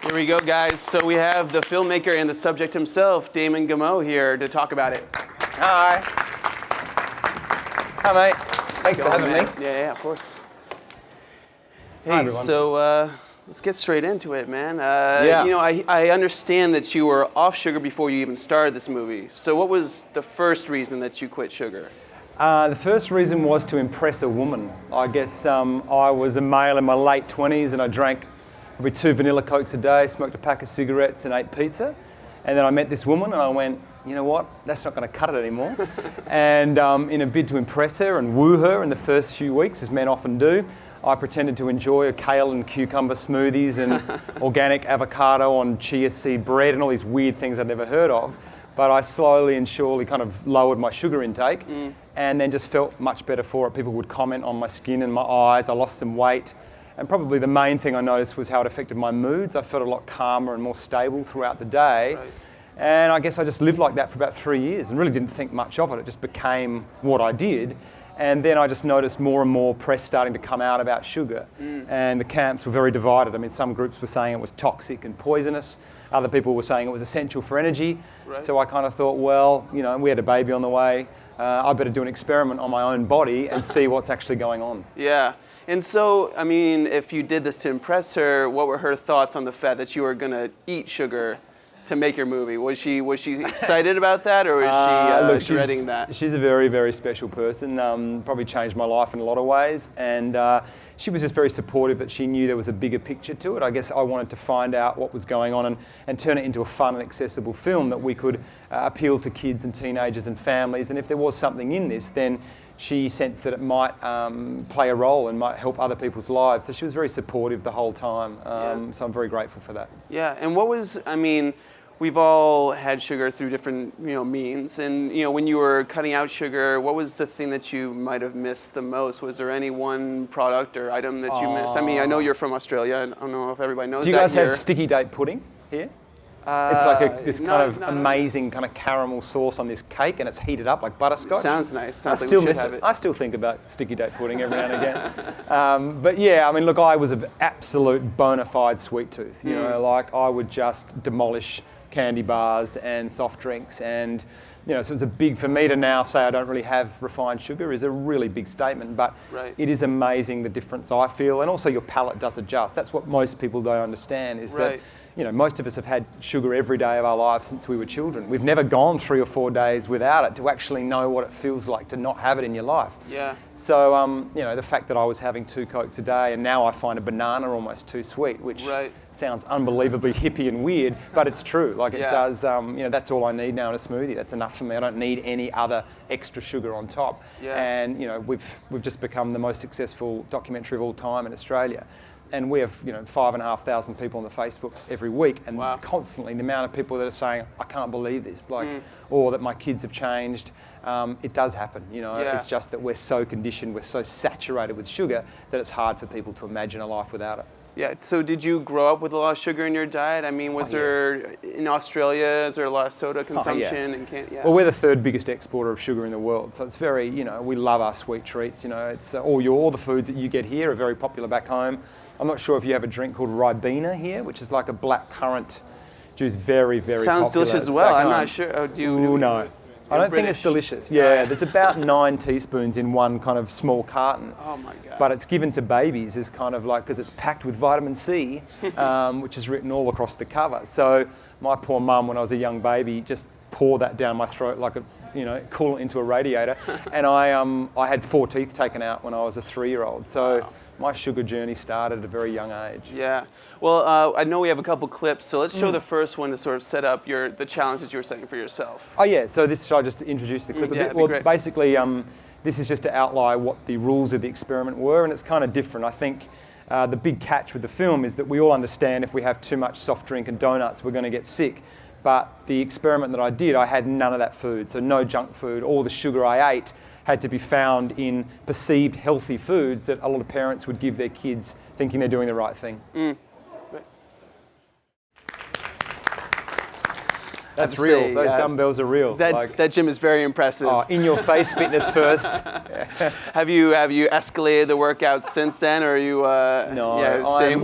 Here we go, guys. So we have the filmmaker and the subject himself, Damon Gameau, here to talk about it. Hi. Hi, mate. Thanks for having me. Yeah, of course. Hey, Hi, everyone. so let's get straight into it, man. Yeah. You know, I understand that you were off sugar before you even started this movie. So what was the first reason that you quit sugar? The first reason was to impress a woman. I guess I was a male in my late 20s and I drank probably 2 vanilla Cokes a day, smoked a pack of cigarettes and ate pizza. And then I met this woman and I went, you know what, that's not going to cut it anymore. And in a bid to impress her and woo her in the first few weeks, as men often do, I pretended to enjoy a kale and cucumber smoothies and organic avocado on chia seed bread and all these weird things I'd never heard of. But I slowly and surely kind of lowered my sugar intake and then just felt much better for it. People would comment on my skin and my eyes. I lost some weight. And probably the main thing I noticed was how it affected my moods. I felt a lot calmer and more stable throughout the day. Right. And I guess I just lived like that for about 3 years and really didn't think much of it. It just became what I did. And then I just noticed more and more press starting to come out about sugar. And the camps were very divided. I mean, some groups were saying it was toxic and poisonous. Other people were saying it was essential for energy. Right. So I kind of thought, well, you know, we had a baby on the way. I better do an experiment on my own body and see what's actually going on. Yeah. And so, I mean, if you did this to impress her, what were her thoughts on the fact that you were going to eat sugar to make your movie? Was she excited about that, or was she dreading that? She's a very, very special person. Probably changed my life in a lot of ways. And she was just very supportive that she knew there was a bigger picture to it. I guess I wanted to find out what was going on and turn it into a fun and accessible film that we could appeal to kids and teenagers and families. And if there was something in this, then she sensed that it might play a role and might help other people's lives. So she was very supportive the whole time. So I'm very grateful for that. Yeah, and what was, I mean, we've all had sugar through different, means. And, when you were cutting out sugar, what was the thing that you might have missed the most? Was there any one product or item that you missed? I mean, I know you're from Australia. I don't know if everybody knows that. Do you guys here. have sticky date pudding here? It's like this kind of amazing kind of caramel sauce on this cake, and it's heated up like butterscotch. Sounds nice. Sounds like still we should miss have it. it. I still think about sticky date pudding every now and again. But yeah, I mean, look, I was an absolute bona fide sweet tooth. You know, like I would just demolish candy bars and soft drinks, and so it's a big, for me to now say I don't really have refined sugar is a really big statement, but It is amazing the difference I feel, and also your palate does adjust. That's what most people don't understand is that most of us have had sugar every day of our lives since we were children. We've never gone 3 or 4 days without it to actually know what it feels like to not have it in your life. Yeah. So, the fact that I was having 2 Cokes a day and now I find a banana almost too sweet, which sounds unbelievably hippie and weird, but it's true. Like it does, that's all I need now in a smoothie. That's enough for me. I don't need any other extra sugar on top. Yeah. And, we've just become the most successful documentary of all time in Australia. And we have, 5,500 people on the Facebook every week, and constantly the amount of people that are saying, I can't believe this, or that my kids have changed. It does happen, It's just that we're so conditioned, we're so saturated with sugar that it's hard for people to imagine a life without it. Yeah, so did you grow up with a lot of sugar in your diet? I mean, was there, in Australia, is there a lot of soda consumption? Well, we're the 3rd biggest exporter of sugar in the world. So it's very, we love our sweet treats. It's all the foods that you get here are very popular back home. I'm not sure if you have a drink called Ribena here, which is like a black currant juice, very, very Sounds popular. delicious as well. I'm not sure. Oh, no. I don't think it's delicious. Yeah, there's about 9 teaspoons in one kind of small carton. Oh my God. But it's given to babies as kind of like, because it's packed with vitamin C, which is written all across the cover. So my poor mum, when I was a young baby, just poured that down my throat like a, cool it into a radiator. And I had 4 teeth taken out when I was a 3-year-old. So my sugar journey started at a very young age. Yeah. Well, I know we have a couple clips, so let's show the first one to sort of set up the challenge that you were setting for yourself. Oh yeah, so should I just introduce the clip a bit? Well, basically, this is just to outline what the rules of the experiment were, and it's kind of different. I think the big catch with the film is that we all understand if we have too much soft drink and donuts, we're going to get sick. But the experiment that I did, I had none of that food, so no junk food. All the sugar I ate had to be found in perceived healthy foods that a lot of parents would give their kids thinking they're doing the right thing. That's real. Those dumbbells are real. That gym is very impressive. Oh, in your face fitness first. Have you escalated the workouts since then, or are you? No,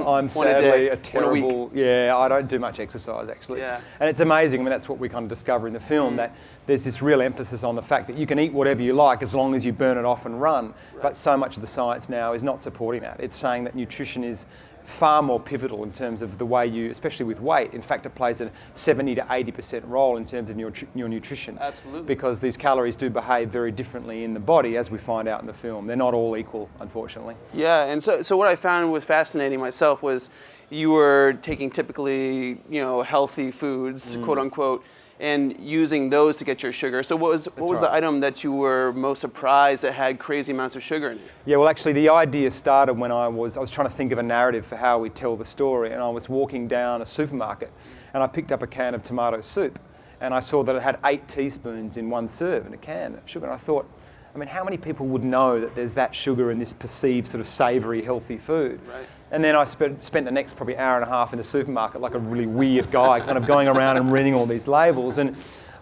I'm sadly a terrible. Yeah, I don't do much exercise actually. Yeah. And it's amazing. I mean, that's what we kind of discover in the film, that there's this real emphasis on the fact that you can eat whatever you like as long as you burn it off and run. Right. But so much of the science now is not supporting that. It's saying that nutrition is far more pivotal in terms of the way you, especially with weight. In fact, it plays a 70 to 80% role in terms of your nutrition. Absolutely. Because these calories do behave very differently in the body, as we find out in the film. They're not all equal, unfortunately. Yeah, and so what I found was fascinating myself was you were taking typically, healthy foods, quote unquote, and using those to get your sugar. So what was the item that you were most surprised that had crazy amounts of sugar in it? Yeah, well actually the idea started when I was trying to think of a narrative for how we tell the story, and I was walking down a supermarket and I picked up a can of tomato soup and I saw that it had 8 teaspoons in one serve in a can of sugar, and I thought, I mean, how many people would know that there's that sugar in this perceived sort of savoury, healthy food? Right. And then I spent the next probably hour and a half in the supermarket like a really weird guy, kind of going around and reading all these labels. And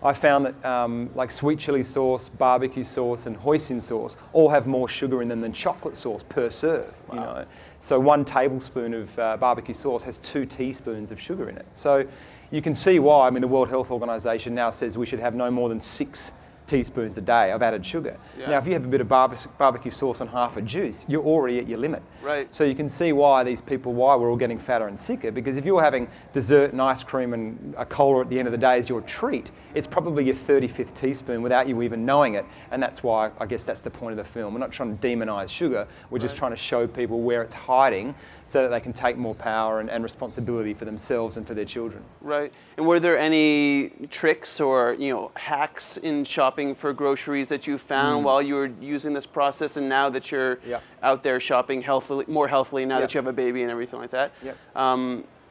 I found that like sweet chili sauce, barbecue sauce, and hoisin sauce all have more sugar in them than chocolate sauce per serve. Wow. So 1 tablespoon of barbecue sauce has 2 teaspoons of sugar in it. So you can see why. I mean, the World Health Organization now says we should have no more than 6 teaspoons a day of added sugar. Yeah. Now, if you have a bit of barbecue sauce and half a juice, you're already at your limit. Right. So you can see why we're all getting fatter and sicker, because if you're having dessert and ice cream and a cola at the end of the day as your treat, it's probably your 35th teaspoon without you even knowing it. And that's why, I guess that's the point of the film. We're not trying to demonize sugar, we're just trying to show people where it's hiding so that they can take more power and responsibility for themselves and for their children. Right. And were there any tricks or hacks in shopping for groceries that you found while you were using this process, and now that you're out there shopping more healthily now that you have a baby and everything like that?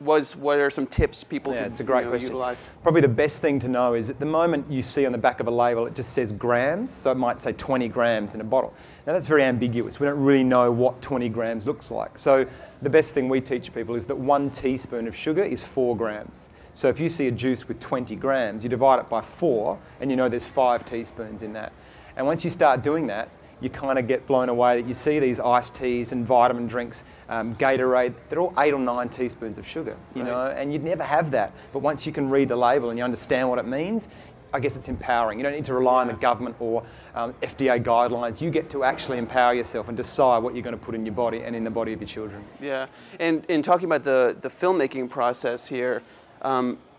What are some tips people can it's a great question. Utilize? Probably the best thing to know is at the moment you see on the back of a label it just says grams, so it might say 20 grams in a bottle. Now that's very ambiguous. We don't really know what 20 grams looks like. So the best thing we teach people is that 1 teaspoon of sugar is 4 grams. So if you see a juice with 20 grams, you divide it by 4 and there's 5 teaspoons in that. And once you start doing that, you kind of get blown away that you see these iced teas and vitamin drinks, Gatorade, they're all 8 or 9 teaspoons of sugar, and you'd never have that. But once you can read the label and you understand what it means, I guess it's empowering. You don't need to rely on the government or FDA guidelines. You get to actually empower yourself and decide what you're going to put in your body and in the body of your children. Yeah, and in talking about the filmmaking process here,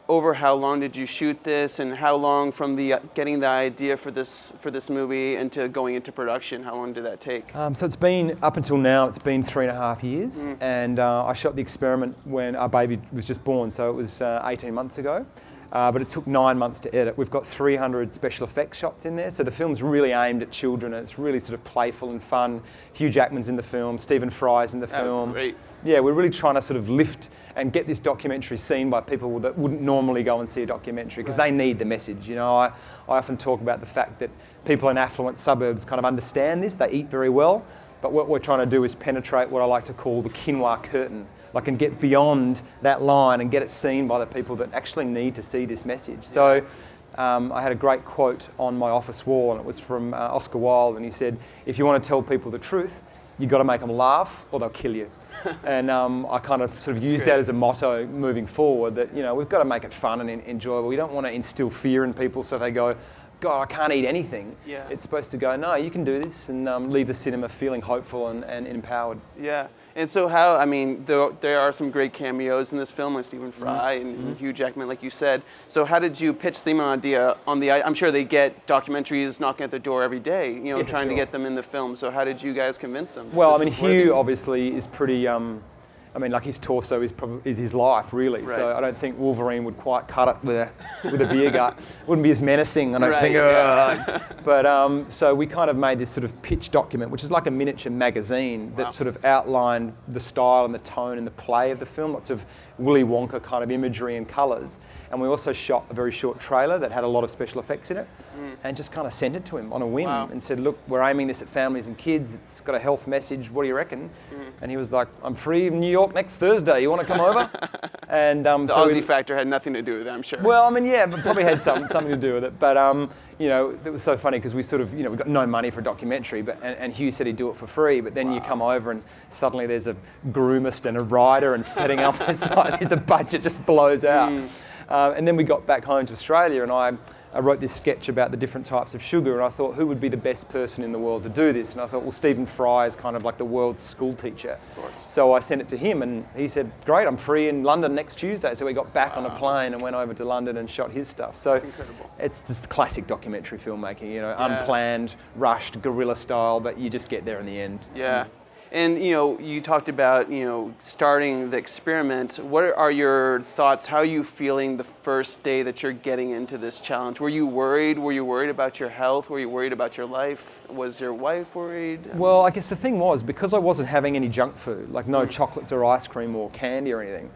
over how long did you shoot this, and how long from getting the idea for this movie into going into production, how long did that take? So it's been, up until now, it's been 3.5 years, and I shot the experiment when our baby was just born, so it was 18 months ago. But it took 9 months to edit. We've got 300 special effects shots in there, so the film's really aimed at children. It's really sort of playful and fun. Hugh Jackman's in the film, Stephen Fry's in the film. Great. Yeah, we're really trying to sort of lift and get this documentary seen by people that wouldn't normally go and see a documentary, because they need the message. I often talk about the fact that people in affluent suburbs kind of understand this, they eat very well, but what we're trying to do is penetrate what I like to call the quinoa curtain, and get beyond that line and get it seen by the people that actually need to see this message. So I had a great quote on my office wall, and it was from Oscar Wilde, and he said, if you want to tell people the truth, you've got to make them laugh or they'll kill you. And I kind of sort of used that as a motto moving forward, that we've got to make it fun and enjoyable. We don't want to instill fear in people so they go, God, I can't eat anything. Yeah. It's supposed to go, no, you can do this, and leave the cinema feeling hopeful and empowered. Yeah. And so there are some great cameos in this film, like Stephen Fry and Hugh Jackman, like you said. So how did you pitch them an idea I'm sure they get documentaries knocking at their door every day, trying to get them in the film. So how did you guys convince them? Well, Hugh obviously is pretty, his torso is his life, really. Right. So I don't think Wolverine would quite cut it with a beer gut. Wouldn't be as menacing, I don't think. Yeah. But so we kind of made this sort of pitch document, which is like a miniature magazine that sort of outlined the style and the tone and the play of the film. Lots of Willy Wonka kind of imagery and colours. And we also shot a very short trailer that had a lot of special effects in it, and just kind of sent it to him on a whim and said, look, we're aiming this at families and kids. It's got a health message. What do you reckon? And he was like, I'm free in New York York next Thursday. You want to come over? And The Aussie factor had nothing to do with it, I'm sure. well, I mean, yeah, but probably had something to do with it. But you know, it was so funny because we sort of, you know, we got no money for a documentary, but and Hugh said he'd do it for free. But then you come over and suddenly there's a groomist and a rider and setting up. It's like the budget just blows out. And then we got back home to Australia, and I wrote this sketch about the different types of sugar, and I thought, who would be the best person in the world to do this? And I thought, well, Stephen Fry is kind of like the world's school teacher. Of course. So I sent it to him, and he said, great, I'm free in London next Tuesday. So we got back on a plane and went over to London and shot his stuff. So That's incredible. it's just classic documentary filmmaking, you know, unplanned, rushed, guerrilla style, but you just get there in the end. Yeah. And you know, you talked about, you know, starting the experiment. What are your thoughts? How are you feeling the first day that you're getting into this challenge? Were you worried? Were you worried about your health? Were you worried about your life? Was your wife worried? Well, I guess the thing was, because I wasn't having any junk food, like no chocolates or ice cream or candy or anything,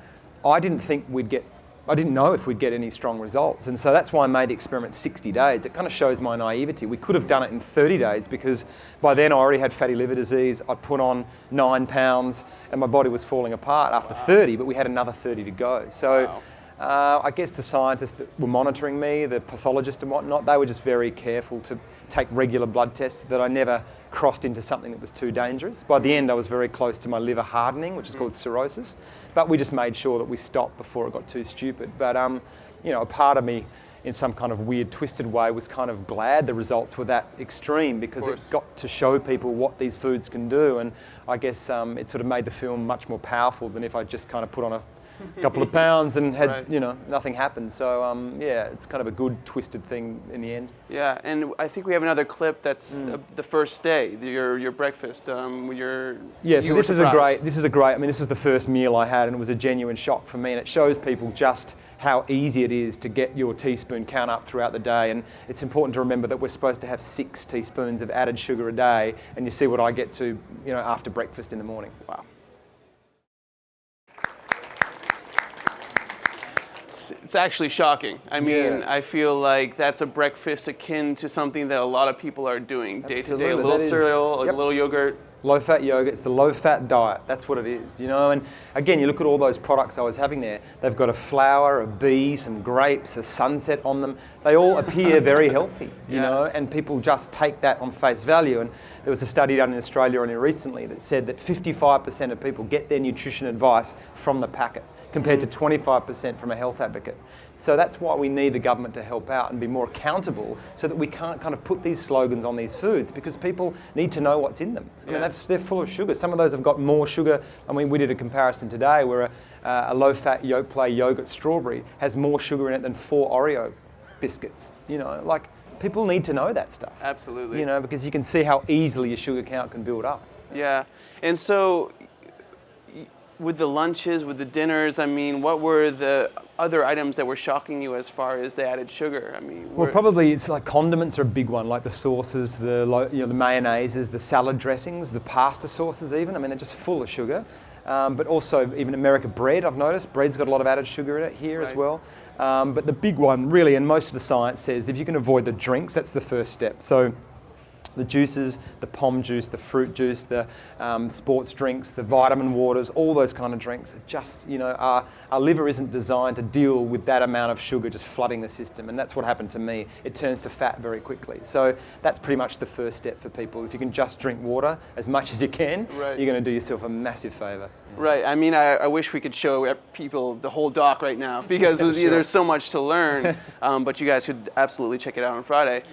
I didn't know if we'd get any strong results. And so that's why I made the experiment 60 days. It kind of shows my naivety. We could have done it in 30 days because by then I already had fatty liver disease. I'd put on 9 pounds and my body was falling apart after 30, but we had another 30 to go. So I guess the scientists that were monitoring me, the pathologists and whatnot, they were just very careful to take regular blood tests that I never crossed into something that was too dangerous. By the end, I was very close to my liver hardening, which is called cirrhosis. But we just made sure that we stopped before it got too stupid. But you know, a part of me, in some kind of weird, twisted way, was kind of glad the results were that extreme because it got to show people what these foods can do. And I guess it sort of made the film much more powerful than if I just kind of put on a couple of pounds and had, you know, nothing happened. So yeah, it's kind of a good twisted thing in the end. Yeah, and I think we have another clip that's the first day, your breakfast. When you're yeah. So this is a great. I mean, this was the first meal I had, and it was a genuine shock for me. And it shows people just how easy it is to get your teaspoon count up throughout the day. And it's important to remember that we're supposed to have 6 teaspoons of added sugar a day. And you see what I get to, you know, after breakfast in the morning. Wow. It's actually shocking. I mean, I feel like that's a breakfast akin to something that a lot of people are doing day to day. A little cereal, a little yogurt. Low-fat yogurt, it's the low-fat diet. That's what it is, you know. And again, you look at all those products I was having there. They've got a flower, a bee, some grapes, a sunset on them. They all appear very healthy, you know, and people just take that on face value. And there was a study done in Australia only recently that said that 55% of people get their nutrition advice from the packet, compared to 25% from a health advocate. So that's why we need the government to help out and be more accountable so that we can't kind of put these slogans on these foods because people need to know what's in them. I mean, they're full of sugar. Some of those have got more sugar. I mean, we did a comparison today where a low-fat Yoplait yogurt strawberry has more sugar in it than 4 Oreo biscuits. You know, like, people need to know that stuff. Absolutely. You know, because you can see how easily your sugar count can build up. Yeah, and so with the lunches, with the dinners, I mean, what were the other items that were shocking you as far as the added sugar? I mean, well, probably it's like condiments are a big one, like the sauces, the mayonnaises, the salad dressings, the pasta sauces even. I mean, they're just full of sugar. But also even American bread, I've noticed. Bread's got a lot of added sugar in it here as well. But the big one really, and most of the science says, if you can avoid the drinks, that's the first step. So the juices, the pom juice, the fruit juice, the sports drinks, the vitamin waters, all those kind of drinks are just, you know, our liver isn't designed to deal with that amount of sugar just flooding the system. And that's what happened to me. It turns to fat very quickly. So that's pretty much the first step for people. If you can just drink water as much as you can, you're going to do yourself a massive favor. Right. I mean, I wish we could show people the whole doc right now because there's so much to learn. But you guys should absolutely check it out on Friday.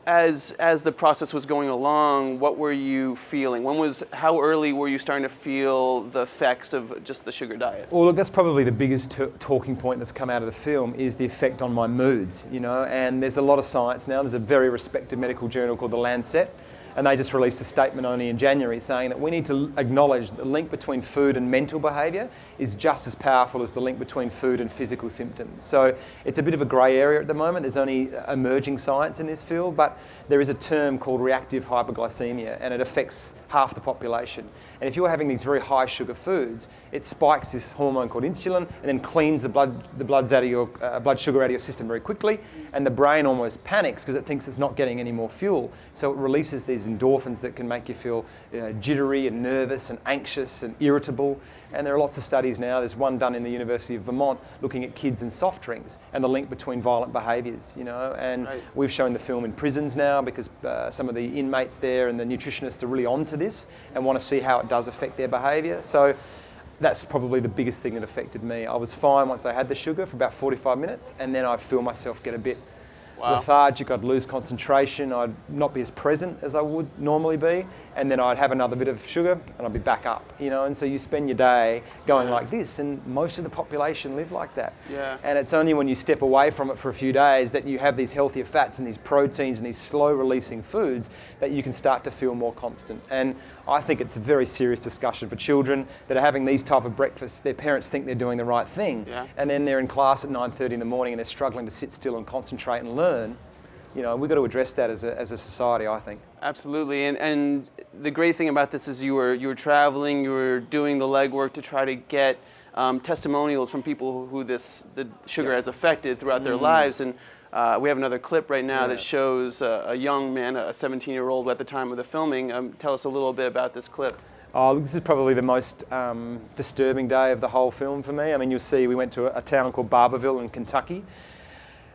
As the process was going along, what were you feeling? How early were you starting to feel the effects of just the sugar diet? Well, look, that's probably the biggest talking point that's come out of the film is the effect on my moods, you know, and there's a lot of science now. There's a very respected medical journal called The Lancet, and they just released a statement only in January saying that we need to acknowledge the link between food and mental behaviour is just as powerful as the link between food and physical symptoms. So it's a bit of a grey area at the moment. There's only emerging science in this field, but there is a term called reactive hypoglycemia, and it affects half the population. And if you're having these very high sugar foods, it spikes this hormone called insulin and then cleans the blood sugar out of your system very quickly, and the brain almost panics because it thinks it's not getting any more fuel. So it releases these endorphins that can make you feel jittery and nervous and anxious and irritable. And there are lots of studies now. There's one done in the University of Vermont looking at kids and soft drinks and the link between violent behaviours, and right. We've shown the film in prisons now because some of the inmates there and the nutritionists are really onto this and want to see how it does affect their behaviour. So that's probably the biggest thing that affected me. I was fine once I had the sugar for about 45 minutes, and then I'd feel myself get a bit lethargic, I'd lose concentration, I'd not be as present as I would normally be, and then I'd have another bit of sugar and I'd be back up, and so you spend your day going like this, and most of the population live like that. Yeah. And it's only when you step away from it for a few days that you have these healthier fats and these proteins and these slow releasing foods that you can start to feel more constant. And I think it's a very serious discussion for children that are having these type of breakfasts. Their parents think they're doing the right thing, and then they're in class at 9:30 in the morning and they're struggling to sit still and concentrate and learn. We've got to address that as a society, I think. Absolutely, and the great thing about this is you were traveling, you were doing the legwork to try to get testimonials from people who the sugar has affected throughout their lives, and we have another clip right now that shows a young man, a 17-year-old at the time of the filming. Tell us a little bit about this clip. Oh, this is probably the most disturbing day of the whole film for me. I mean, you'll see we went to a town called Barbourville in Kentucky,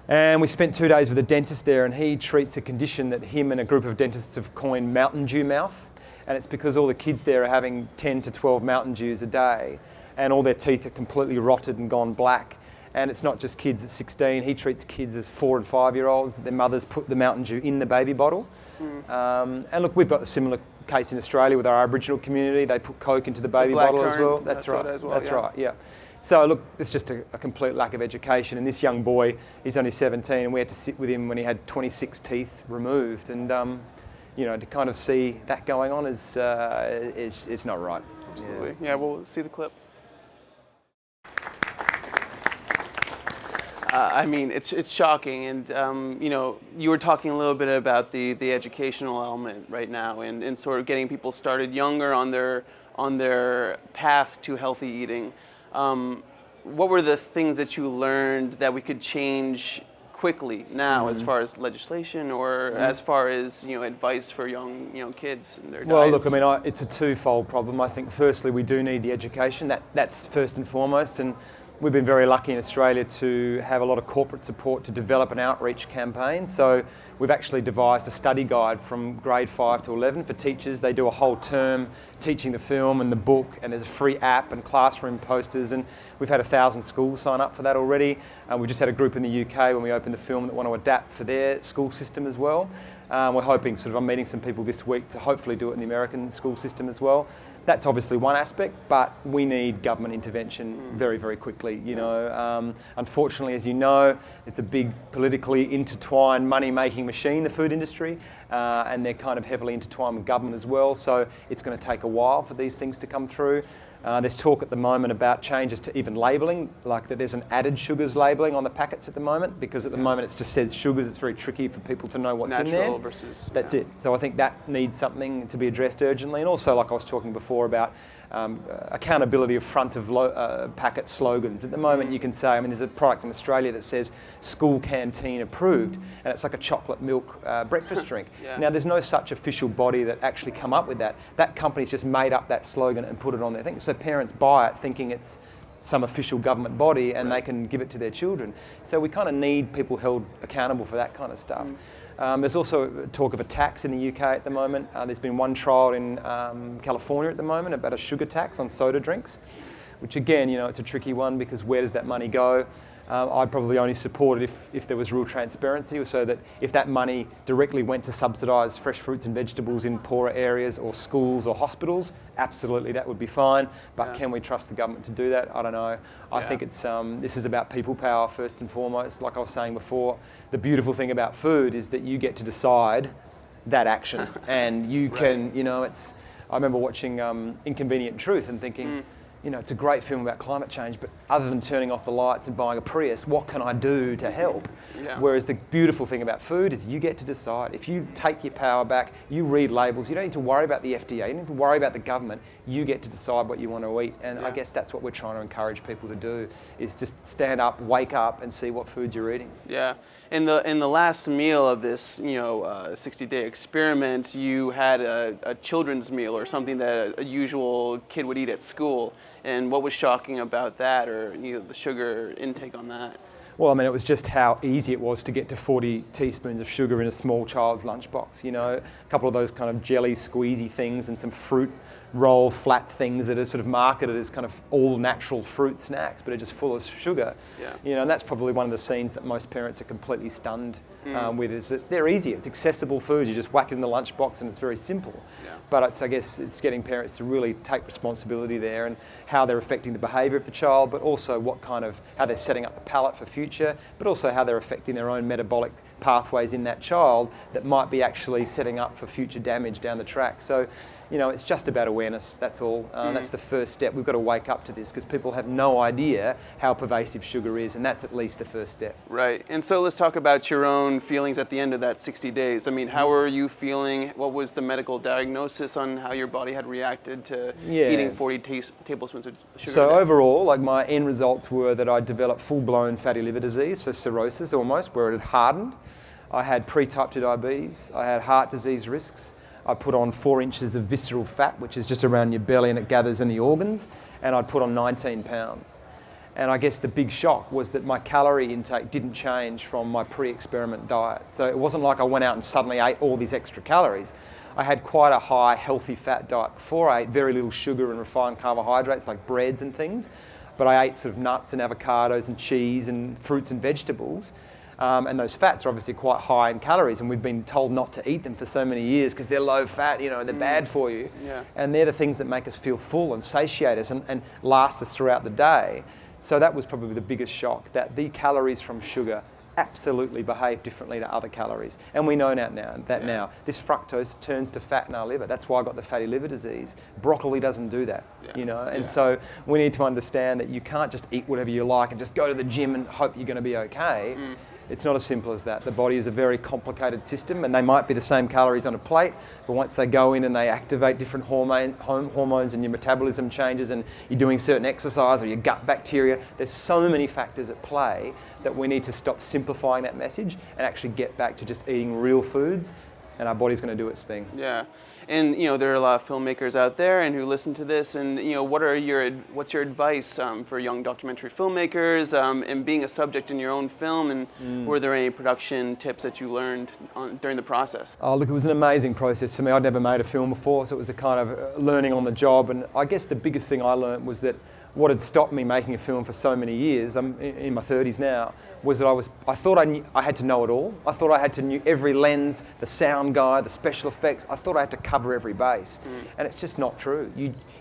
and we spent 2 days with a dentist there, and he treats a condition that him and a group of dentists have coined Mountain Dew mouth. And it's because all the kids there are having 10 to 12 Mountain Dews a day, and all their teeth are completely rotted and gone black. And it's not just kids at 16, he treats kids as 4 and 5-year-olds. Their mothers put the Mountain Dew in the baby bottle. And look, we've got a similar case in Australia with our Aboriginal community. They put Coke into the baby bottle as well. That's right. That's right, yeah. So look, it's just a complete lack of education. And this young boy, he's only 17, and we had to sit with him when he had 26 teeth removed. And to kind of see that going on is not right. Absolutely. Yeah, we'll see the clip. I mean, it's shocking, and you were talking a little bit about the educational element right now, and sort of getting people started younger on their path to healthy eating. What were the things that you learned that we could change quickly now, as far as legislation or as far as advice for young kids and their diets? Well, look, I mean, it's a twofold problem. I think firstly we do need the education. That's first and foremost, and we've been very lucky in Australia to have a lot of corporate support to develop an outreach campaign. So we've actually devised a study guide from grade 5 to 11 for teachers. They do a whole term teaching the film and the book, and there's a free app and classroom posters, and we've had 1,000 schools sign up for that already. We just had a group in the UK when we opened the film that want to adapt for their school system as well. We're hoping, I'm meeting some people this week to hopefully do it in the American school system as well. That's obviously one aspect, but we need government intervention very, very quickly. Unfortunately, as you know, it's a big politically intertwined money-making machine, the food industry, and they're kind of heavily intertwined with government as well. So it's going to take a while for these things to come through. There's talk at the moment about changes to even labelling, like that there's an added sugars labelling on the packets at the moment, because at the moment it just says sugars. It's very tricky for people to know what's in there. Natural versus... That's it. So I think that needs something to be addressed urgently. And also, like I was talking before about accountability of front of packet slogans. At the moment you can say, I mean, there's a product in Australia that says school canteen approved, and it's like a chocolate milk breakfast drink. Now there's no such official body that actually come up with that. That company's just made up that slogan and put it on there. I think so parents buy it thinking it's some official government body, and they can give it to their children. So we kind of need people held accountable for that kind of stuff. There's also talk of a tax in the UK at the moment. There's been one trial in California at the moment about a sugar tax on soda drinks, which again, it's a tricky one, because where does that money go? I'd probably only support it if there was real transparency, so that if that money directly went to subsidise fresh fruits and vegetables in poorer areas or schools or hospitals, absolutely that would be fine. But can we trust the government to do that? I don't know. I think it's this is about people power first and foremost. Like I was saying before, the beautiful thing about food is that you get to decide that action, and you can, I remember watching Inconvenient Truth and thinking, you know, it's a great film about climate change, but other than turning off the lights and buying a Prius, what can I do to help? Yeah. Whereas the beautiful thing about food is you get to decide. If you take your power back, you read labels, you don't need to worry about the FDA, you don't need to worry about the government, you get to decide what you want to eat. And I guess that's what we're trying to encourage people to do, is just stand up, wake up and see what foods you're eating. Yeah. In the last meal of this, 60-day experiment, you had a children's meal or something that a usual kid would eat at school. And what was shocking about that, or the sugar intake on that? Well, I mean, it was just how easy it was to get to 40 teaspoons of sugar in a small child's lunchbox. You know, a couple of those kind of jelly squeezy things and some fruit roll flat things that are sort of marketed as kind of all natural fruit snacks, but are just full of sugar. Yeah. You know, and that's probably one of the scenes that most parents are completely stunned with, is that they're easy. It's accessible foods. You just whack it in the lunchbox and it's very simple. Yeah. But I guess it's getting parents to really take responsibility there and how they're affecting the behaviour of the child, but also how they're setting up the palate for future, but also how they're affecting their own metabolic pathways in that child that might be actually setting up for future damage down the track. So, it's just about awareness, that's all. That's the first step. We've got to wake up to this because people have no idea how pervasive sugar is, and that's at least the first step. Right. And so let's talk about your own feelings at the end of that 60 days. I mean, how were you feeling? What was the medical diagnosis on how your body had reacted to eating 40 tablespoons of sugar? So a day? overall, my end results were that I developed full-blown fatty liver disease, so cirrhosis almost, where it had hardened. I had pre-type 2 diabetes. I had heart disease risks. I put on 4 inches of visceral fat, which is just around your belly and it gathers in the organs, and I'd put on 19 pounds. And I guess the big shock was that my calorie intake didn't change from my pre-experiment diet. So it wasn't like I went out and suddenly ate all these extra calories. I had quite a high, healthy fat diet before. I ate very little sugar and refined carbohydrates like breads and things, but I ate sort of nuts and avocados and cheese and fruits and vegetables. And those fats are obviously quite high in calories, and we've been told not to eat them for so many years because they're low fat, and they're bad for you. Yeah. And they're the things that make us feel full and satiate us and last us throughout the day. So that was probably the biggest shock, that the calories from sugar absolutely behave differently to other calories. And we know now this fructose turns to fat in our liver. That's why I got the fatty liver disease. Broccoli doesn't do that, And so we need to understand that you can't just eat whatever you like and just go to the gym and hope you're going to be okay. It's not as simple as that. The body is a very complicated system, and they might be the same calories on a plate, but once they go in and they activate different hormones and your metabolism changes and you're doing certain exercise or your gut bacteria, there's so many factors at play that we need to stop simplifying that message and actually get back to just eating real foods, and our body's going to do its thing. Yeah. And there are a lot of filmmakers out there and who listen to this, and what's your advice for young documentary filmmakers and being a subject in your own film, and were there any production tips that you learned during the process? Oh, look, it was an amazing process for me. I'd never made a film before, so it was a kind of learning on the job, and I guess the biggest thing I learned was that what had stopped me making a film for so many years, I'm in my 30s now, was that I thought I had to know it all. I thought I had to know every lens, the sound guy, the special effects. I thought I had to cover every base. And it's just not true.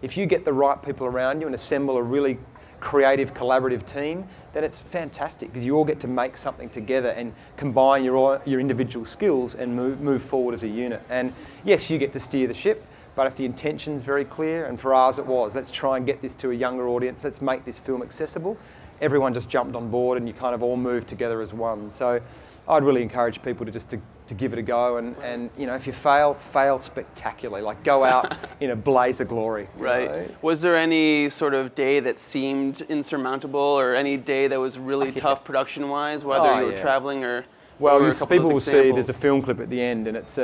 If you get the right people around you and assemble a really creative, collaborative team, then it's fantastic because you all get to make something together and combine your individual skills and move forward as a unit. And yes, you get to steer the ship, but if the intention's very clear, and for ours it was, let's try and get this to a younger audience, let's make this film accessible, everyone just jumped on board and you kind of all moved together as one. So I'd really encourage people to give it a go, and if you fail spectacularly, like go out in a blaze of glory. Right. Was there any sort of day that seemed insurmountable, or any day that was really tough production-wise, whether you were traveling or... Well, people will see there's a film clip at the end, and it's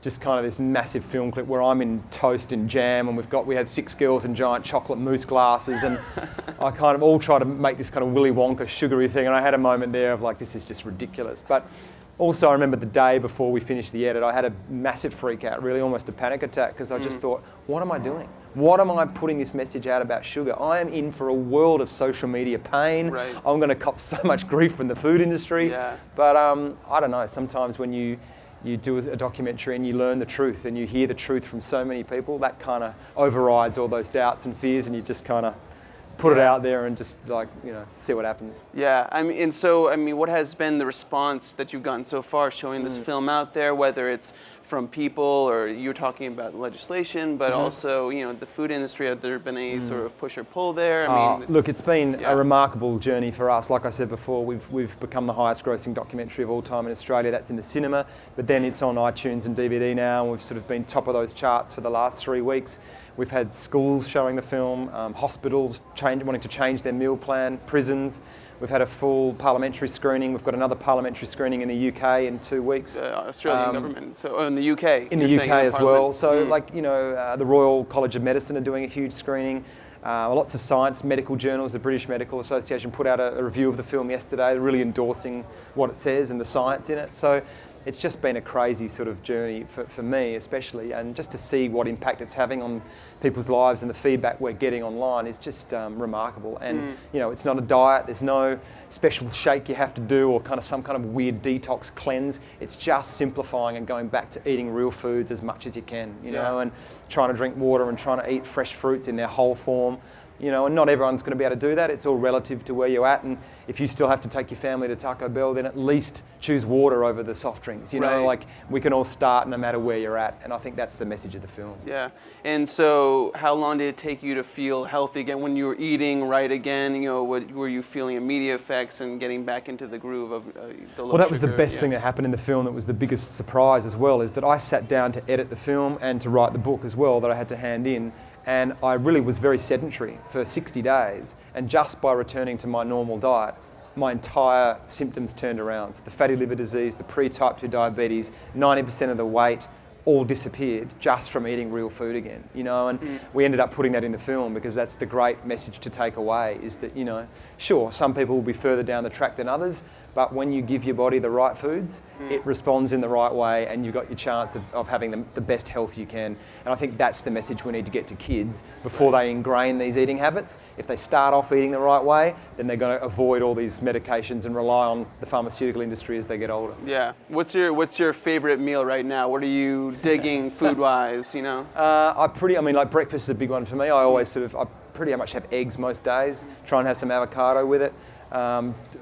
just kind of this massive film clip where I'm in toast and jam, and we had 6 girls in giant chocolate mousse glasses, and I kind of all try to make this kind of Willy Wonka sugary thing, and I had a moment there of like, this is just ridiculous. But also I remember the day before we finished the edit, I had a massive freak out, really almost a panic attack, because I just thought, what am I doing? What am I putting this message out about sugar? I am in for a world of social media pain. Right. I'm going to cop so much grief from the food industry. Yeah. But I don't know, sometimes when you do a documentary and you learn the truth and you hear the truth from so many people, that kind of overrides all those doubts and fears, and you just kind of put it out there and just see what happens. Yeah, what has been the response that you've gotten so far showing this film out there, whether it's from people, or you were talking about legislation, but also, the food industry, have there been any sort of push or pull there? I mean, look, it's been a remarkable journey for us. Like I said before, we've become the highest grossing documentary of all time in Australia. That's in the cinema, but then it's on iTunes and DVD now, and we've sort of been top of those charts for the last 3 weeks. We've had schools showing the film, hospitals wanting to change their meal plan, prisons. We've had a full parliamentary screening. We've got another parliamentary scrning in the UK in 2 weeks. Australian government, so in the UK. In the UK as well. So the Royal College of Medicine are doing a huge screening. Lots of science, medical journals. The British Medical Association put out a review of the film yesterday, really endorsing what it says and the science in it. So it's just been a crazy sort of journey for me especially, and just to see what impact it's having on people's lives and the feedback we're getting online is just remarkable. And it's not a diet, there's no special shake you have to do or some kind of weird detox cleanse. It's just simplifying and going back to eating real foods as much as you can, you know, and trying to drink water and trying to eat fresh fruits in their whole form. And not everyone's going to be able to do that. It's all relative to where you're at. And if you still have to take your family to Taco Bell, then at least choose water over the soft drinks. Like we can all start no matter where you're at. And I think that's the message of the film. Yeah. And so how long did it take you to feel healthy again when you were eating right again? Were you feeling immediate effects and getting back into the groove of the low Well, that was sugar? the best thing that happened in the film. That was the biggest surprise as well, is that I sat down to edit the film and to write the book as well that I had to hand in. And I really was very sedentary for 60 days. And just by returning to my normal diet, my entire symptoms turned around. So the fatty liver disease, the pre-type 2 diabetes, 90% of the weight all disappeared just from eating real food again, and we ended up putting that in the film because that's the great message to take away is that, sure, some people will be further down the track than others, but when you give your body the right foods, it responds in the right way and you've got your chance of having the best health you can. And I think that's the message we need to get to kids before they ingrain these eating habits. If they start off eating the right way, then they're going to avoid all these medications and rely on the pharmaceutical industry as they get older. Yeah. What's your favorite meal right now? What are you digging food-wise, like breakfast is a big one for me. I pretty much have eggs most days, try and have some avocado with it.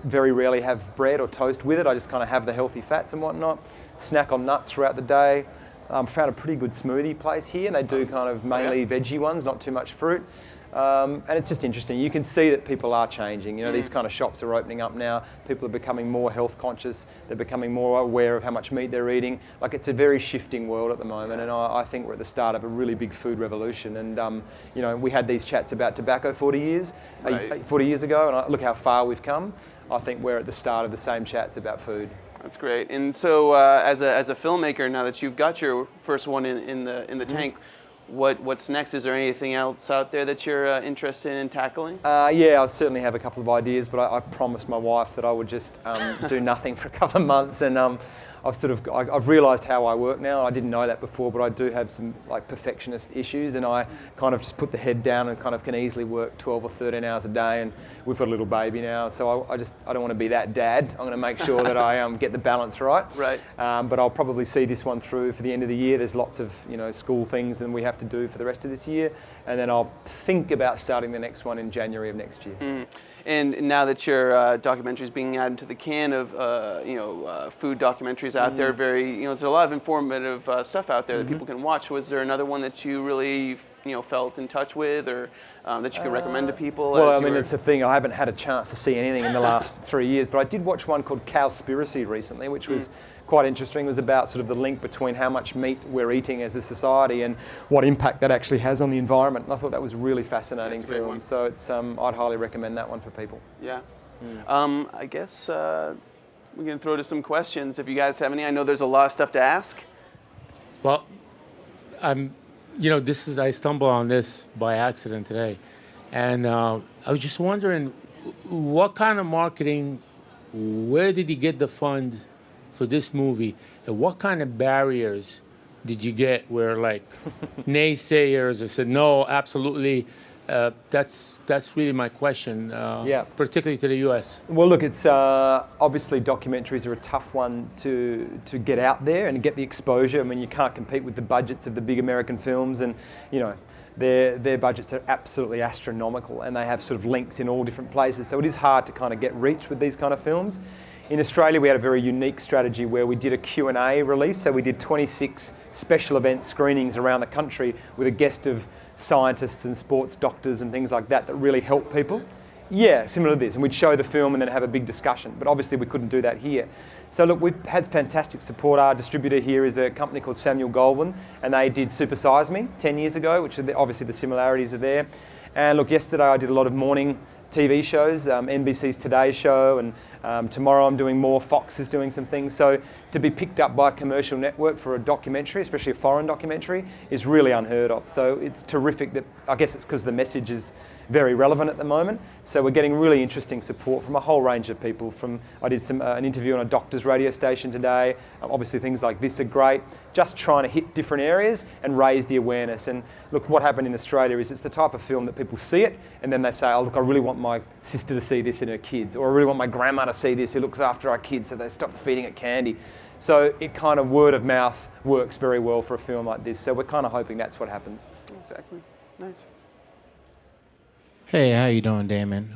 Very rarely have bread or toast with it. I just kind of have the healthy fats and whatnot. Snack on nuts throughout the day. Found a pretty good smoothie place here, and they do kind of mainly veggie ones, not too much fruit. And it's just interesting. You can see that people are changing. These kind of shops are opening up now. People are becoming more health conscious. They're becoming more aware of how much meat they're eating. Like, it's a very shifting world at the moment, and I think we're at the start of a really big food revolution. And we had these chats about tobacco 40 years ago, and look how far we've come. I think we're at the start of the same chats about food. That's great. And so, as a filmmaker, now that you've got your first one in the tank, what's next? Is there anything else out there that you're interested in tackling? I certainly have a couple of ideas, but I promised my wife that I would just do nothing for a couple of months, and I've realised how I work now. I didn't know that before, but I do have some perfectionist issues, and I kind of just put the head down and kind of can easily work 12 or 13 hours a day. And we've got a little baby now, so I don't want to be that dad. I'm going to make sure that I get the balance right. Right. But I'll probably see this one through for the end of the year. There's lots of school things that we have to do for the rest of this year, and then I'll think about starting the next one in January of next year. Mm. And now that your documentary is being added to the can of food documentaries out there, there's a lot of informative stuff out there that people can watch. Was there another one that you really felt in touch with, or that you can recommend to people? Well, it's the thing. I haven't had a chance to see anything in the last 3 years, but I did watch one called Cowspiracy recently, which was quite interesting. It was about sort of the link between how much meat we're eating as a society and what impact that actually has on the environment. And I thought that was a really fascinating film. So it's I'd highly recommend that one for people. Yeah. I guess we can throw to some questions if you guys have any. I know there's a lot of stuff to ask. Well, I stumbled on this by accident today, and I was just wondering, what kind of marketing, where did you get the fund for this movie, and what kind of barriers did you get where naysayers said no, absolutely? That's really my question, particularly to the US. Well, look, it's obviously documentaries are a tough one to get out there and get the exposure. I mean, you can't compete with the budgets of the big American films, and their budgets are absolutely astronomical, and they have sort of links in all different places. So it is hard to kind of get reach with these kind of films. In Australia, we had a very unique strategy where we did a Q&A release. So we did 26 special event screenings around the country with a guest of scientists and sports doctors and things like that really help people. Yeah, similar to this. And we'd show the film and then have a big discussion. But obviously we couldn't do that here. So look, we've had fantastic support. Our distributor here is a company called Samuel Goldwyn, and they did Super Size Me 10 years ago, which are obviously the similarities are there. And look, yesterday I did a lot of morning TV shows, NBC's Today Show, and tomorrow I'm doing more. Fox is doing some things. So to be picked up by a commercial network for a documentary, especially a foreign documentary, is really unheard of. So it's terrific that, I guess it's because the message is very relevant at the moment. So we're getting really interesting support from a whole range of people. I did an interview on a doctor's radio station today. Obviously things like this are great. Just trying to hit different areas and raise the awareness. And look, what happened in Australia is it's the type of film that people see it and then they say, oh look, I really want my sister to see this in her kids, or I really want my grandma to see this who looks after our kids, so they stop feeding it candy. So it kind of word of mouth works very well for a film like this. So we're kind of hoping that's what happens. Exactly. Nice. Hey, how you doing, Damon?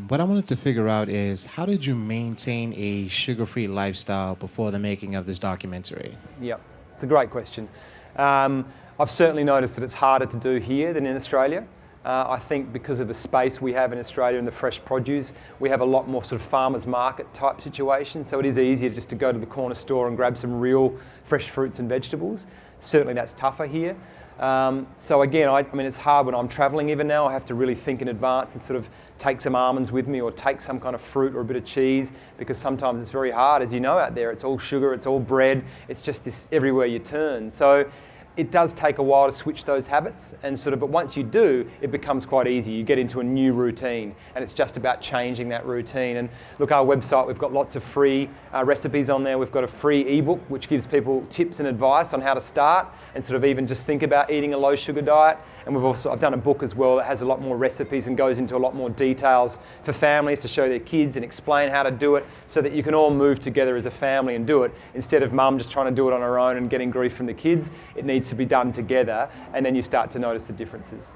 What I wanted to figure out is, how did you maintain a sugar-free lifestyle before the making of this documentary? Yep, it's a great question. I've certainly noticed that it's harder to do here than in Australia. I think because of the space we have in Australia and the fresh produce, we have a lot more sort of farmers market type situation, so it is easier just to go to the corner store and grab some real fresh fruits and vegetables. Certainly that's tougher here. So again, I mean, it's hard when I'm traveling even now. I have to really think in advance and sort of take some almonds with me or take some kind of fruit or a bit of cheese, because sometimes it's very hard, as you know, out there. It's all sugar, it's all bread, it's just this everywhere you turn. So it does take a while to switch those habits, and but once you do, it becomes quite easy. You get into a new routine, and it's just about changing that routine. And look, our website, we've got lots of free recipes on there. We've got a free ebook which gives people tips and advice on how to start and even just think about eating a low sugar diet. And I've done a book as well that has a lot more recipes and goes into a lot more details for families to show their kids and explain how to do it, so that you can all move together as a family and do it, instead of mum just trying to do it on her own and getting grief from the kids. It needs to be done together, and then you start to notice the differences.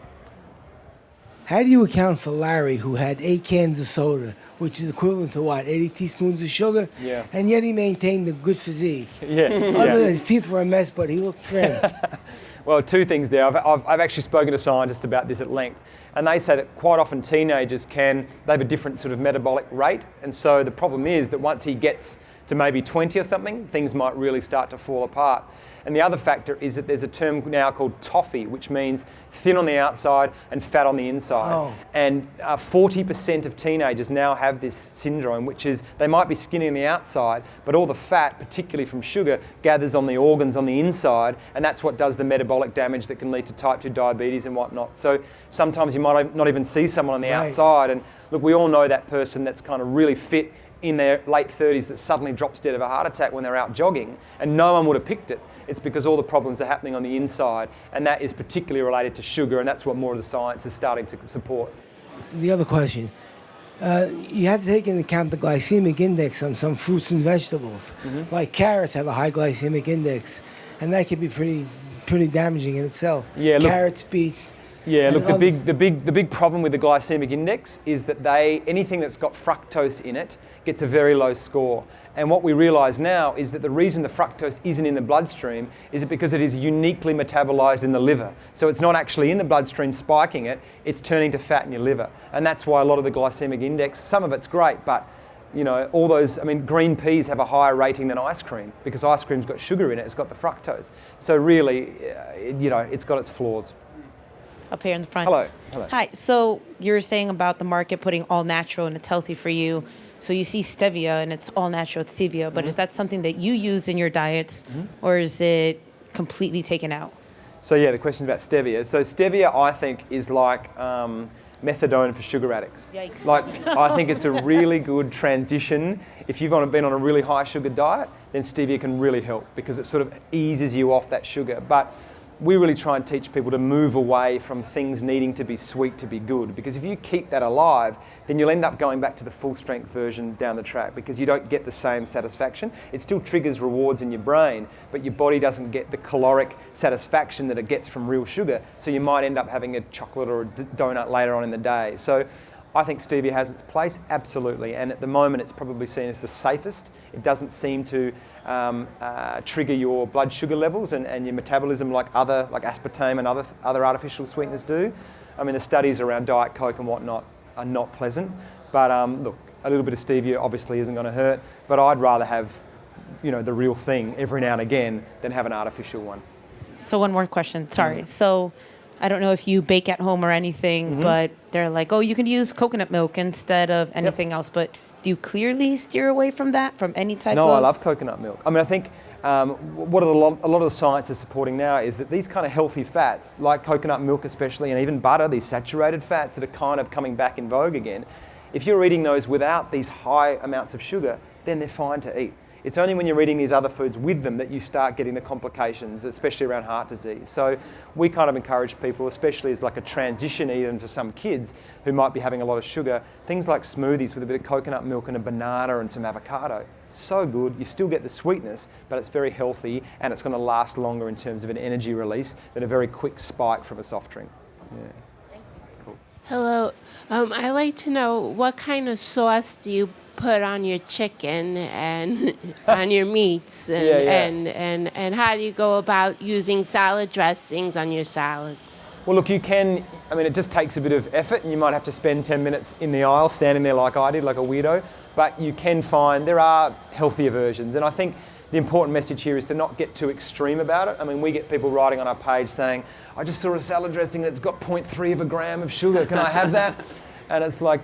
How do you account for Larry, who had 8 cans of soda, which is equivalent to what, 80 teaspoons of sugar? Yeah. And yet he maintained a good physique. Yeah. Other than his teeth were a mess, but he looked trim. Well, two things there. I've actually spoken to scientists about this at length, and they say that quite often teenagers they have a different sort of metabolic rate, and so the problem is that once he gets to maybe 20 or something, things might really start to fall apart. And the other factor is that there's a term now called toffee, which means thin on the outside and fat on the inside. Oh. And 40% of teenagers now have this syndrome, which is they might be skinny on the outside, but all the fat, particularly from sugar, gathers on the organs on the inside, and that's what does the metabolic damage that can lead to type 2 diabetes and whatnot. So sometimes you might not even see someone on the outside, and look, we all know that person that's kind of really fit in their late 30s that suddenly drops dead of a heart attack when they're out jogging, and no one would have picked it. It's because all the problems are happening on the inside, and that is particularly related to sugar, and that's what more of the science is starting to support. The other question, you have to take into account the glycemic index on some fruits and vegetables. Mm-hmm. Like carrots have a high glycemic index, and that can be pretty damaging in itself. Yeah, look, carrots, beets. Yeah, look, the big problem with the glycemic index is that anything that's got fructose in it gets a very low score. And what we realise now is that the reason the fructose isn't in the bloodstream is because it is uniquely metabolised in the liver. So it's not actually in the bloodstream spiking it, it's turning to fat in your liver. And that's why a lot of the glycemic index, some of it's great, but all those, green peas have a higher rating than ice cream because ice cream's got sugar in it, it's got the fructose. So really, it's got its flaws. Up here in the front. Hello. Hi. So you were saying about the market putting all natural and it's healthy for you. So you see stevia and it's all natural stevia, but is that something that you use in your diets, or is it completely taken out? So yeah, the question's about stevia. So stevia, I think, is like methadone for sugar addicts. Yikes. I think it's a really good transition. If you've been on a really high sugar diet, then stevia can really help because it sort of eases you off that sugar. But we really try and teach people to move away from things needing to be sweet to be good, because if you keep that alive, then you'll end up going back to the full strength version down the track because you don't get the same satisfaction. It still triggers rewards in your brain, but your body doesn't get the caloric satisfaction that it gets from real sugar, so you might end up having a chocolate or a donut later on in the day. So I think stevia has its place, absolutely, and at the moment it's probably seen as the safest. It doesn't seem to trigger your blood sugar levels and your metabolism like aspartame and other artificial sweeteners do. I mean, the studies around Diet Coke and whatnot are not pleasant, but look, a little bit of stevia obviously isn't going to hurt, but I'd rather have, the real thing every now and again than have an artificial one. So one more question, sorry. So I don't know if you bake at home or anything, but they're like, oh, you can use coconut milk instead of anything else. But do you clearly steer away from that, from any type of? No, I love coconut milk. I mean, I think what a lot of the science is supporting now is that these kind of healthy fats, like coconut milk especially, and even butter, these saturated fats that are kind of coming back in vogue again, if you're eating those without these high amounts of sugar, then they're fine to eat. It's only when you're eating these other foods with them that you start getting the complications, especially around heart disease. So we kind of encourage people, especially as like a transition even for some kids who might be having a lot of sugar, things like smoothies with a bit of coconut milk and a banana and some avocado. So good, you still get the sweetness, but it's very healthy and it's going to last longer in terms of an energy release than a very quick spike from a soft drink. Yeah. Cool. Hello. I'd like to know what kind of sauce do you put on your chicken and on your meats, and how do you go about using salad dressings on your salads? Well, look, you can, I mean, it just takes a bit of effort and you might have to spend 10 minutes in the aisle standing there like I did, like a weirdo, but you can find there are healthier versions. And I think the important message here is to not get too extreme about it. I mean, we get people writing on our page saying, I just saw a salad dressing that's got 0.3 of a gram of sugar, can I have that? And it's like,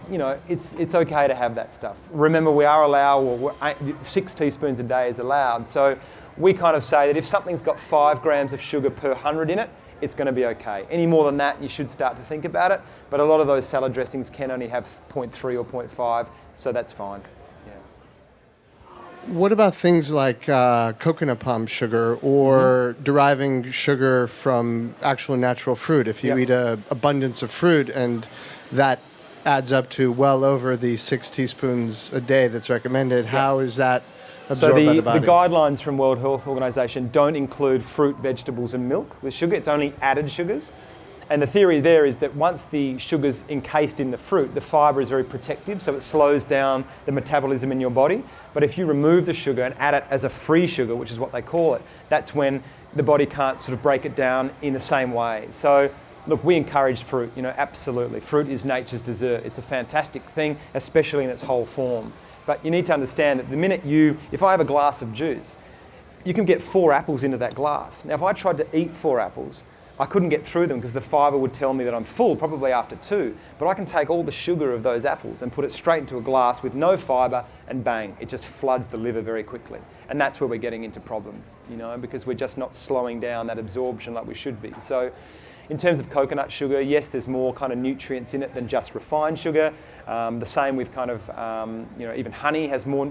it's okay to have that stuff. Remember, we are allowed, 6 teaspoons a day is allowed. So we kind of say that if something's got 5 grams of sugar per 100 in it, it's going to be okay. Any more than that, you should start to think about it. But a lot of those salad dressings can only have 0.3 or 0.5, so that's fine. What about things like coconut palm sugar or deriving sugar from actual natural fruit? If you eat an abundance of fruit and that adds up to well over the 6 teaspoons a day that's recommended, how is that absorbed by the body? The guidelines from World Health Organization don't include fruit, vegetables and milk with sugar. It's only added sugars. And the theory there is that once the sugar's encased in the fruit, the fibre is very protective, so it slows down the metabolism in your body. But if you remove the sugar and add it as a free sugar, which is what they call it, that's when the body can't sort of break it down in the same way. So look, we encourage fruit, absolutely. Fruit is nature's dessert. It's a fantastic thing, especially in its whole form. But you need to understand that the minute if I have a glass of juice, you can get 4 apples into that glass. Now, if I tried to eat 4 apples, I couldn't get through them because the fibre would tell me that I'm full, probably after 2. But I can take all the sugar of those apples and put it straight into a glass with no fibre and bang, it just floods the liver very quickly. And that's where we're getting into problems, because we're just not slowing down that absorption like we should be. So in terms of coconut sugar, yes, there's more kind of nutrients in it than just refined sugar. The same with kind of, even honey has more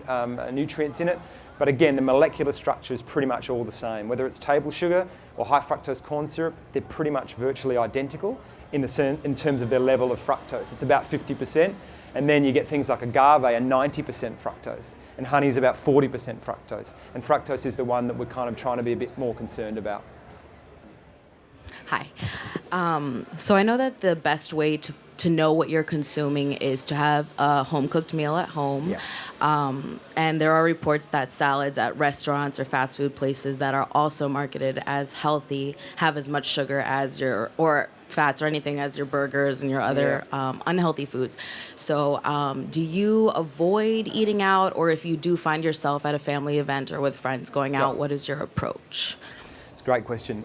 nutrients in it. But again, the molecular structure is pretty much all the same. Whether it's table sugar or high fructose corn syrup, they're pretty much virtually identical in terms of their level of fructose. It's about 50%. And then you get things like agave are 90% fructose. And honey is about 40% fructose. And fructose is the one that we're kind of trying to be a bit more concerned about. Hi. So I know that the best way to know what you're consuming is to have a home-cooked meal at home. Yeah. And there are reports that salads at restaurants or fast food places that are also marketed as healthy have as much sugar as or fats or anything as your burgers and your other unhealthy foods. So do you avoid eating out, or if you do find yourself at a family event or with friends going out, what is your approach? It's a great question.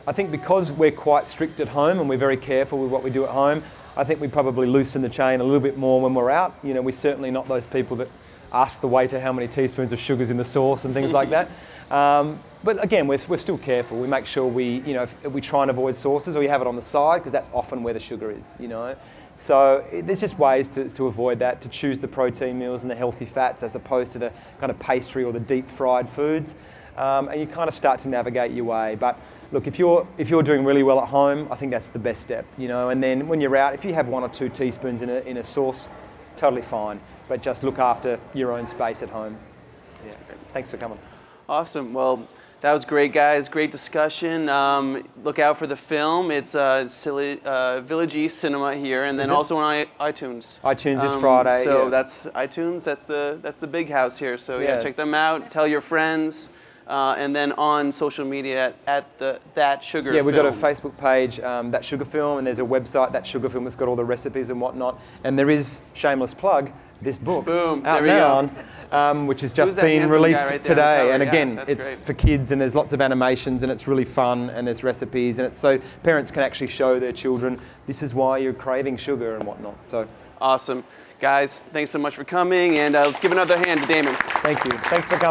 I think because we're quite strict at home and we're very careful with what we do at home, I think we probably loosen the chain a little bit more when we're out. We're certainly not those people that ask the waiter how many teaspoons of sugar's in the sauce and things like that. But again, we're still careful. We make sure we try and avoid sauces, or we have it on the side because that's often where the sugar is, So there's just ways to avoid that, to choose the protein meals and the healthy fats as opposed to the kind of pastry or the deep fried foods. And you kind of start to navigate your way. But look, if you're doing really well at home, I think that's the best step, And then when you're out, if you have 1 or 2 teaspoons in a sauce, totally fine. But just look after your own space at home. Yeah. Thanks for coming. Awesome. Well, That was great, guys. Great discussion. Look out for the film. It's Village East Cinema here, and then also on iTunes. iTunes this Friday. So yeah. that's iTunes. That's the big house here. So yeah, Yeah. check them out. Tell your friends, and then on social media at That Sugar. Yeah, we've got a Film. Facebook page, That Sugar Film, and there's a website, That Sugar Film, that's got all the recipes and whatnot. And there is, shameless plug, this book Boom, out there we now, go. which has Who's just that been handsome guy released right there on the today. cover? And Yeah, again, that's it's great. for kids, and there's lots of animations, and it's really fun, and there's recipes, and it's so parents can actually show their children this is why you're craving sugar and whatnot. So Awesome, guys. Thanks so much for coming, and let's give another hand to Damon. thank you. Thanks for coming.